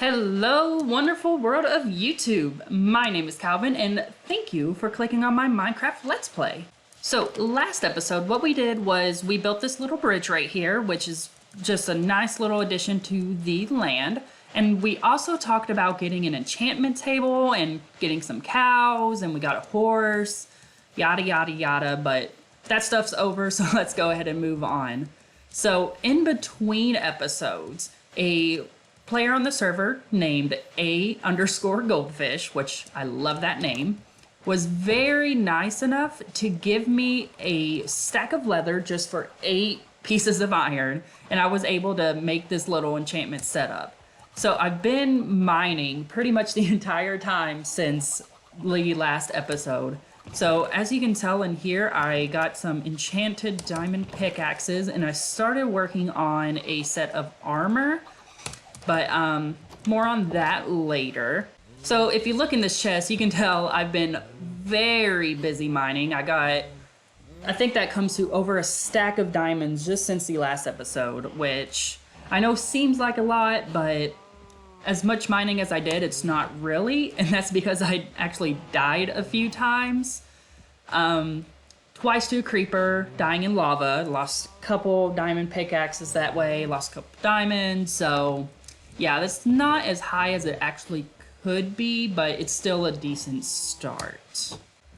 Hello, wonderful world of YouTube. My name is Calvin, and thank you for clicking on my Minecraft Let's Play. So last episode, what we did was we built this little bridge right here, which is just a nice little addition to the land. And we also talked about getting an enchantment table and getting some cows, and we got a horse, yada, yada, yada, but that stuff's over, so let's go ahead and move on. So in between episodes, a player on the server named A_Goldfish, which I love that name, was very nice enough to give me a stack of leather just for 8 pieces of iron, and I was able to make this little enchantment setup. So I've been mining pretty much the entire time since the last episode. So as you can tell in here, I got some enchanted diamond pickaxes, and I started working on a set of armor. But more on that later. So if you look in this chest, you can tell I've been very busy mining. I think that comes to over a stack of diamonds just since the last episode, which I know seems like a lot, but as much mining as I did, it's not really. And that's because I actually died a few times. Twice to a creeper, dying in lava, lost a couple diamond pickaxes that way, lost a couple diamonds, so yeah, that's not as high as it actually could be, but it's still a decent start.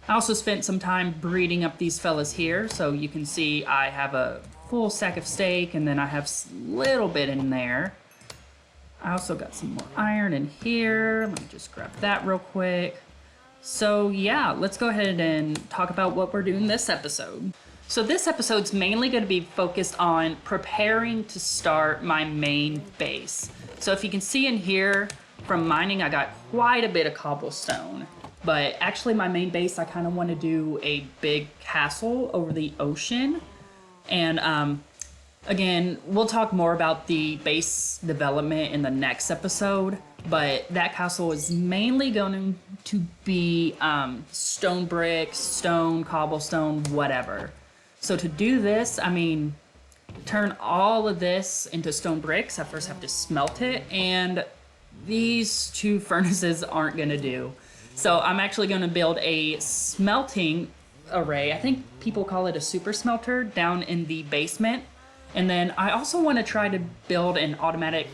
I also spent some time breeding up these fellas here, so you can see I have a full sack of steak, and then I have a little bit in there. I also got some more iron in here. Let me just grab that real quick. So yeah, let's go ahead and talk about what we're doing this episode. So this episode's mainly going to be focused on preparing to start my main base. So if you can see in here, from mining I got quite a bit of cobblestone. But actually my main base, I kind of want to do a big castle over the ocean. And again, we'll talk more about the base development in the next episode. But that castle is mainly going to be stone brick, stone, cobblestone, whatever. So to do this, I mean, turn all of this into stone bricks. I first have to smelt it, and these 2 furnaces aren't going to do. So I'm actually going to build a smelting array. I think people call it a super smelter down in the basement. And then I also want to try to build an automatic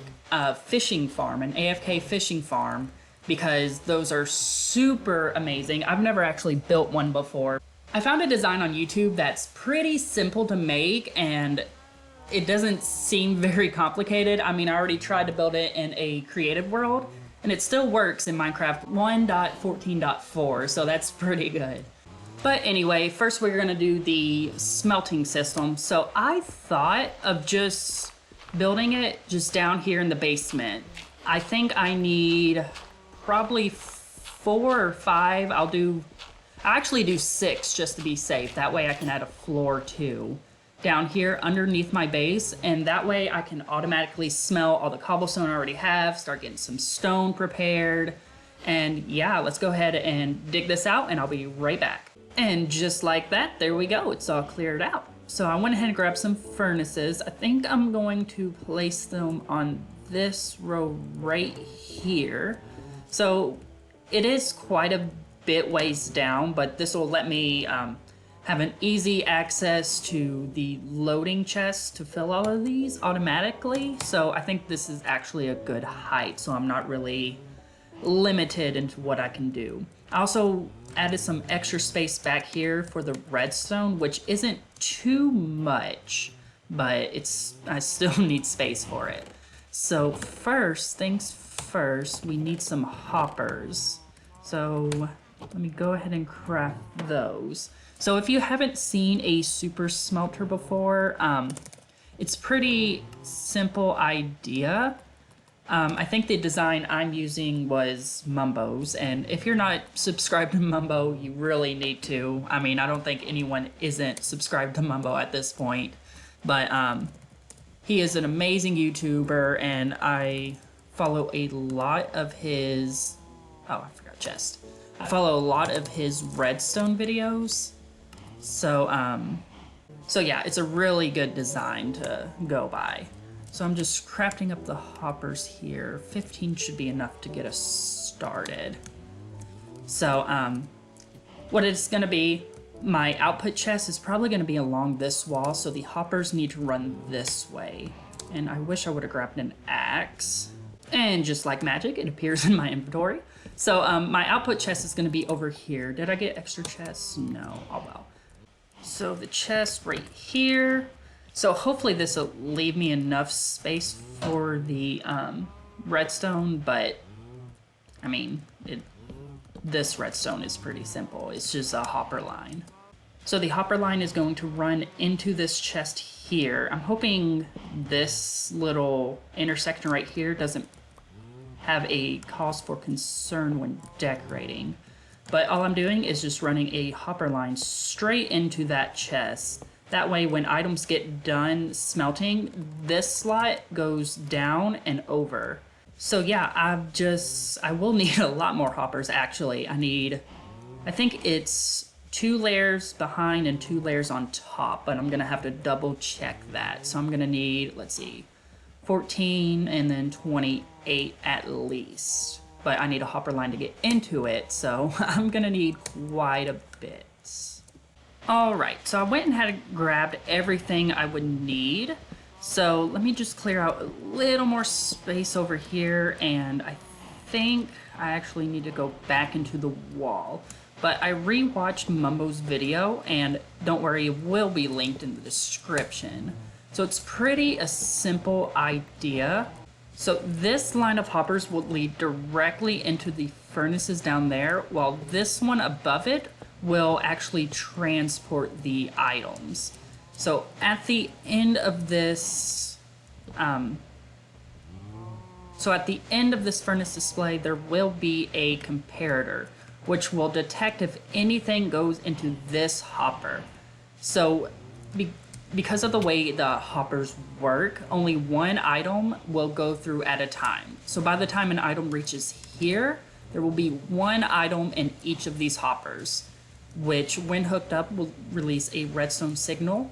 fishing farm, an AFK fishing farm, because those are super amazing. I've never actually built one before. I found a design on YouTube that's pretty simple to make, and it doesn't seem very complicated. I mean, I already tried to build it in a creative world, and it still works in Minecraft 1.14.4, so that's pretty good. But anyway, first we're gonna do the smelting system. So I thought of just building it just down here in the basement. I think I need probably 4 or 5. I'll actually do 6 just to be safe. That way I can add a floor too down here underneath my base, and that way I can automatically smell all the cobblestone I already have, start getting some stone prepared. And yeah, let's go ahead and dig this out, and I'll be right back. And just like that, there we go, it's all cleared out. So I went ahead and grabbed some furnaces. I think I'm going to place them on this row right here. So it is quite a bit ways down, but this will let me have an easy access to the loading chest to fill all of these automatically. So I think this is actually a good height, so I'm not really limited into what I can do. I also added some extra space back here for the redstone, which isn't too much, but I still need space for it. So first things first, we need some hoppers. So let me go ahead and craft those. So if you haven't seen a super smelter before, it's pretty simple idea. I think the design I'm using was Mumbo's, and if you're not subscribed to Mumbo, you really need to. I mean, I don't think anyone isn't subscribed to Mumbo at this point, but he is an amazing YouTuber, and I follow a lot of his, oh, I forgot chest. I follow a lot of his redstone videos, so yeah, it's a really good design to go by. So I'm just crafting up the hoppers here. 15 should be enough to get us started. So what it's gonna be, my output chest is probably gonna be along this wall, so the hoppers need to run this way. And I wish I would have grabbed an axe. And just like magic, it appears in my inventory. So my output chest is gonna be over here. Did I get extra chests? No, oh well. So the chest right here. So hopefully this will leave me enough space for the redstone, but I mean, this redstone is pretty simple. It's just a hopper line. So the hopper line is going to run into this chest here. I'm hoping this little intersection right here doesn't have a cause for concern when decorating. But all I'm doing is just running a hopper line straight into that chest. That way when items get done smelting, this slot goes down and over. So yeah, I will need a lot more hoppers actually. I think it's 2 layers behind and 2 layers on top, but I'm gonna have to double check that. So I'm gonna need, let's see, 14 and then 28 at least. But I need a hopper line to get into it, so I'm gonna need quite a bit. Alright, so I went and had grabbed everything I would need. So let me just clear out a little more space over here, and I think I actually need to go back into the wall. But I rewatched Mumbo's video, and don't worry, it will be linked in the description. So it's pretty a simple idea. So this line of hoppers will lead directly into the furnaces down there, while this one above it will actually transport the items. So at the end of this, furnace display, there will be a comparator, which will detect if anything goes into this hopper. So because of the way the hoppers work, only one item will go through at a time. So by the time an item reaches here, there will be one item in each of these hoppers, which when hooked up will release a redstone signal,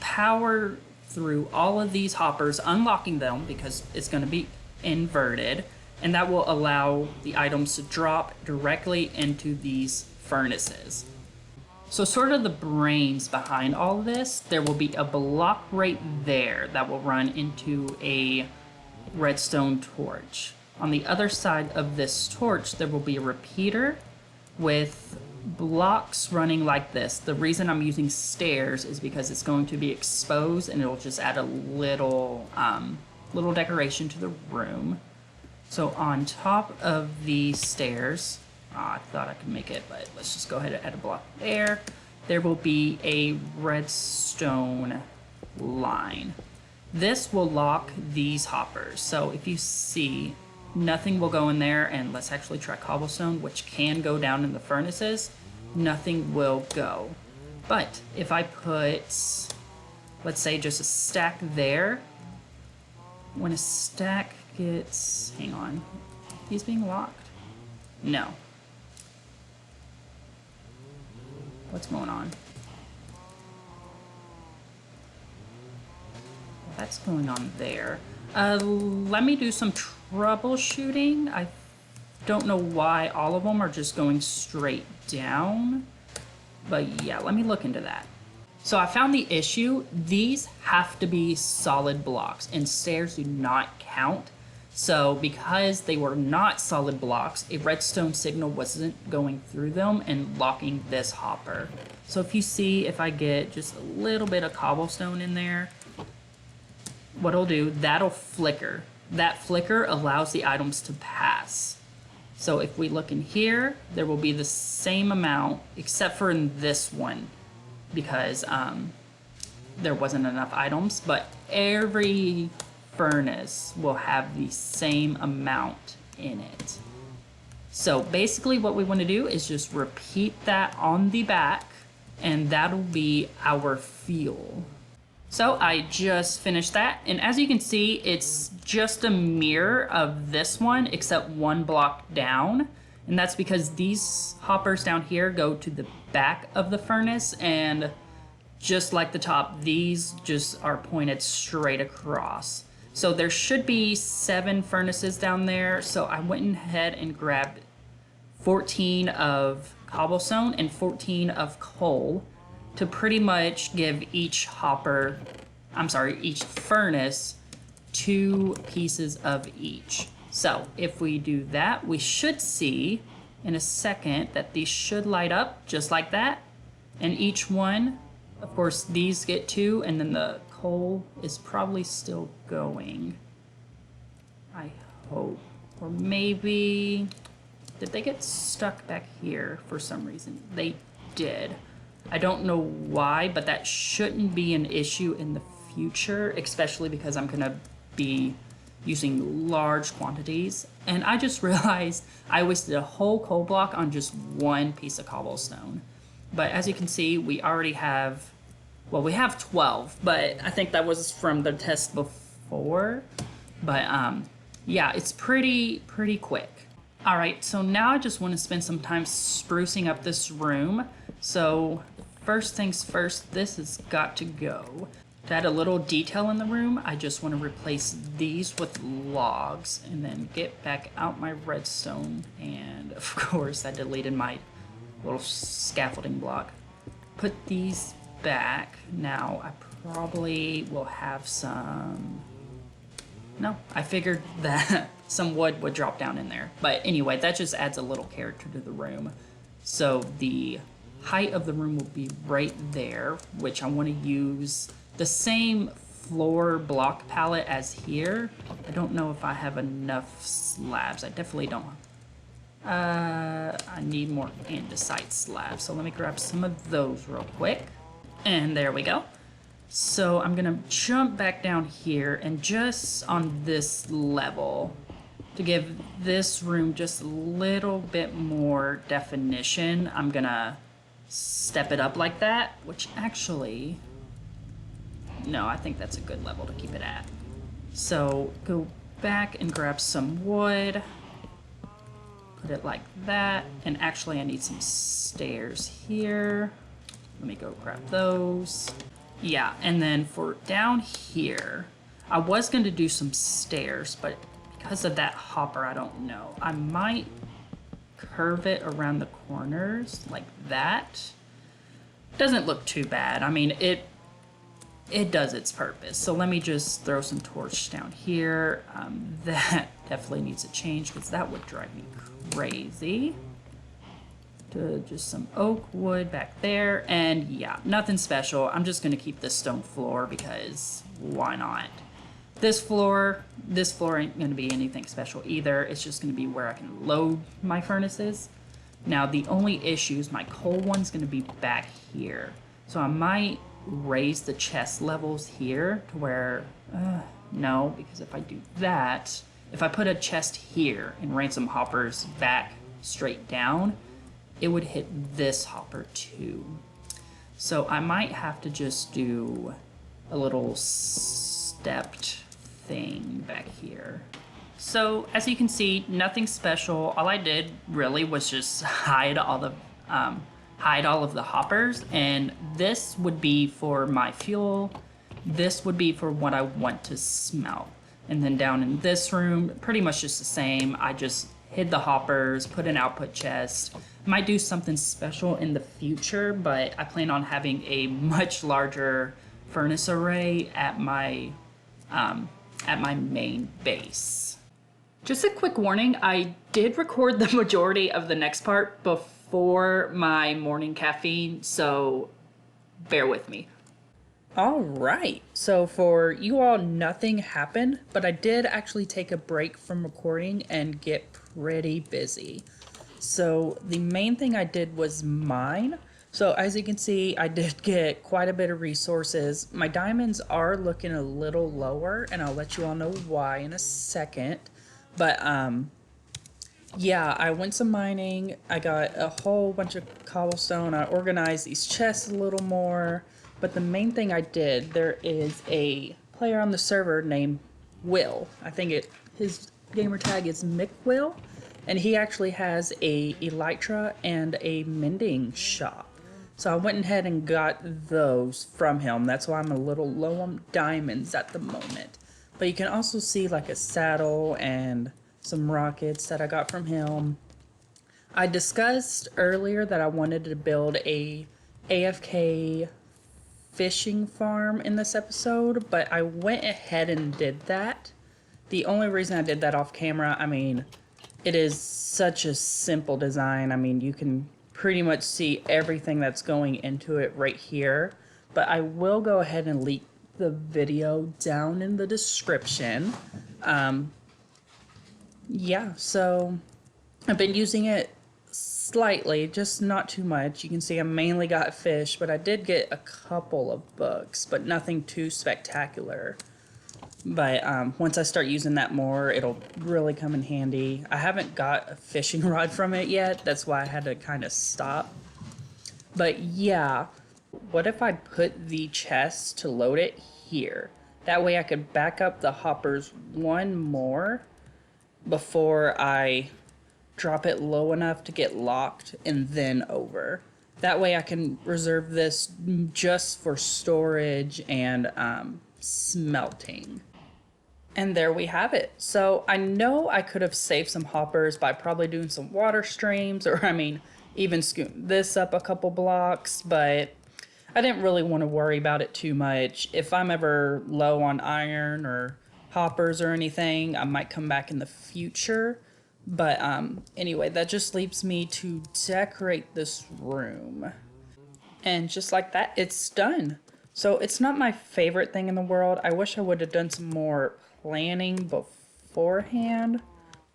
power through all of these hoppers, unlocking them because it's going to be inverted, and that will allow the items to drop directly into these furnaces. So sort of the brains behind all of this, there will be a block right there that will run into a redstone torch. On the other side of this torch, there will be a repeater with blocks running like this. The reason I'm using stairs is because it's going to be exposed and it'll just add a little decoration to the room. So on top of the stairs, I thought I could make it, but let's just go ahead and add a block there. There will be a redstone line. This will lock these hoppers. So if you see, nothing will go in there, and let's actually try cobblestone, which can go down in the furnaces. Nothing will go. But if I put, let's say, just a stack there, when a stack gets, hang on, he's being locked? No. What's going on? That's going on there. Let me do some troubleshooting. I don't know why all of them are just going straight down, but yeah, let me look into that. So I found the issue. These have to be solid blocks, and stairs do not count. So because they were not solid blocks, a redstone signal wasn't going through them and locking this hopper. So if you see, if I get just a little bit of cobblestone in there, what it'll do, that'll flicker. That flicker allows the items to pass. So if we look in here, there will be the same amount, except for in this one, because there wasn't enough items, but every furnace will have the same amount in it. So basically what we want to do is just repeat that on the back, and that'll be our fuel. So I just finished that, and as you can see, it's just a mirror of this one, except one block down. And that's because these hoppers down here go to the back of the furnace, and just like the top, these just are pointed straight across. So there should be 7 furnaces down there. So I went ahead and grabbed 14 of cobblestone and 14 of coal to pretty much give each each furnace 2 pieces of each. So if we do that, we should see in a second that these should light up just like that. And each one, of course, these get 2, and then the coal is probably still going. I hope. Or maybe, did they get stuck back here for some reason? They did. I don't know why, but that shouldn't be an issue in the future, especially because I'm gonna be using large quantities. And I just realized I wasted a whole coal block on just 1 piece of cobblestone. But as you can see, we already have, well, we have 12, but I think that was from the test before. But yeah, it's pretty quick. All right, so now I just want to spend some time sprucing up this room. So first things first, this has got to go. To add a little detail in the room, I just want to replace these with logs and then get back out my redstone. And of course, I deleted my little scaffolding block. Put these back. Now, I probably will have some... No, I figured that some wood would drop down in there. But anyway, that just adds a little character to the room. So the height of the room will be right there, which I want to use the same floor block palette as here. I don't know if I have enough slabs. I definitely don't. I need more andesite slabs. So let me grab some of those real quick. And there we go. So I'm gonna jump back down here, and just on this level to give this room just a little bit more definition, I'm gonna step it up like that, which actually, no, I think that's a good level to keep it at. So go back and grab some wood, put it like that, and actually I need some stairs here. Let me go grab those. Yeah, and then for down here, I was going to do some stairs, but because of that hopper, I don't know. I might curve it around the corners like that. Doesn't look too bad. I mean, it does its purpose. So let me just throw some torch down here. That definitely needs a change because that would drive me crazy. Just some oak wood back there, and yeah, nothing special. I'm just gonna keep this stone floor because why not? This floor ain't gonna be anything special either. It's just gonna be where I can load my furnaces. Now the only issue is my coal one's gonna be back here, so I might raise the chest levels here to where no, because if I do that, if I put a chest here and ransom hoppers back straight down, it would hit this hopper too. So I might have to just do a little stepped thing back here. So as you can see, nothing special. All I did really was just hide all of the hoppers, and this would be for my fuel. This would be for what I want to smelt. And then down in this room, pretty much just the same. I just hid the hoppers, put an output chest. Might do something special in the future, but I plan on having a much larger furnace array at my main base. Just a quick warning, I did record the majority of the next part before my morning caffeine, so bear with me. All right, so for you all, nothing happened, but I did actually take a break from recording and get pretty busy. So the main thing I did was mine. So as you can see, I did get quite a bit of resources. My diamonds are looking a little lower, and I'll let you all know why in a second. But yeah, I went some mining. I got a whole bunch of cobblestone. I organized these chests a little more. But the main thing I did, there is a player on the server named Will. I think his gamer tag is McWill. And he actually has a elytra and a mending shop. So I went ahead and got those from him. That's why I'm a little low on diamonds at the moment. But you can also see like a saddle and some rockets that I got from him. I discussed earlier that I wanted to build a AFK fishing farm in this episode, but I went ahead and did that. The only reason I did that off camera, I mean, it is such a simple design. I mean, you can pretty much see everything that's going into it right here. But I will go ahead and link the video down in the description. Yeah, so I've been using it slightly, just not too much. You can see I mainly got fish, but I did get a couple of books, but nothing too spectacular. But once I start using that more, it'll really come in handy. I haven't got a fishing rod from it yet. That's why I had to kind of stop. But yeah, what if I put the chest to load it here? That way I could back up the hoppers one more before I drop it low enough to get locked and then over. That way I can reserve this just for storage and smelting. And there we have it. So I know I could have saved some hoppers by probably doing some water streams, or I mean, even scooting this up a couple blocks, but I didn't really want to worry about it too much. If I'm ever low on iron or hoppers or anything, I might come back in the future. But anyway, that just leaves me to decorate this room. And just like that, it's done. So it's not my favorite thing in the world. I wish I would have done some more planning beforehand,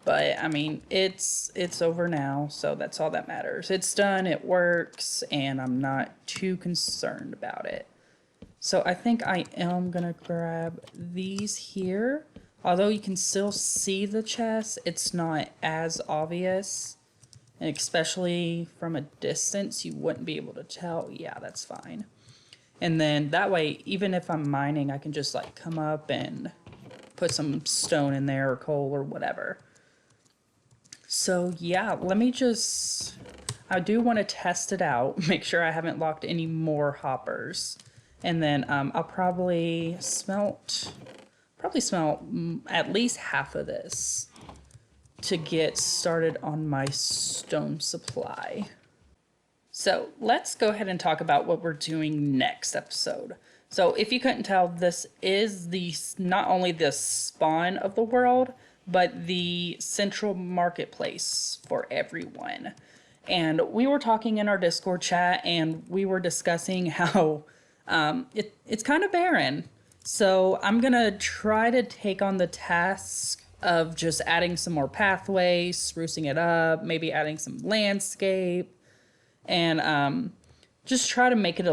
but I mean, it's over now, so that's all that matters. It's done, it works, and I'm not too concerned about it. So I think I am gonna grab these here. Although you can still see the chest, it's not as obvious, and especially from a distance, you wouldn't be able to tell. Yeah, that's fine. And then that way, even if I'm mining, I can just like come up and put some stone in there or coal or whatever. So yeah, I do want to test it out, make sure I haven't locked any more hoppers. And then I'll probably smelt at least half of this to get started on my stone supply. So let's go ahead and talk about what we're doing next episode. So if you couldn't tell, this is not only the spawn of the world, but the central marketplace for everyone. And we were talking in our Discord chat, and we were discussing how it's kind of barren. So I'm gonna try to take on the task of just adding some more pathways, sprucing it up, maybe adding some landscape, and just try to make it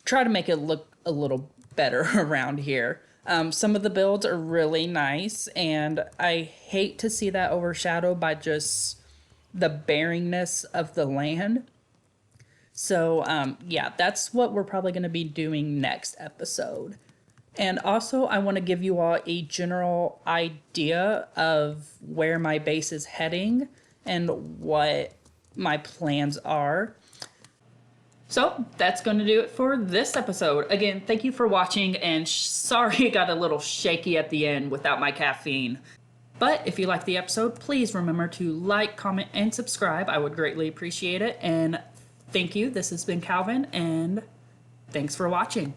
try to make it look a little better around here. Some of the builds are really nice, and I hate to see that overshadowed by just the barrenness of the land. So yeah, that's what we're probably going to be doing next episode. And also, I want to give you all a general idea of where my base is heading and what my plans are. So that's going to do it for this episode. Again, thank you for watching, and sorry it got a little shaky at the end without my caffeine. But if you liked the episode, please remember to like, comment, and subscribe. I would greatly appreciate it. And thank you. This has been Calvin, and thanks for watching.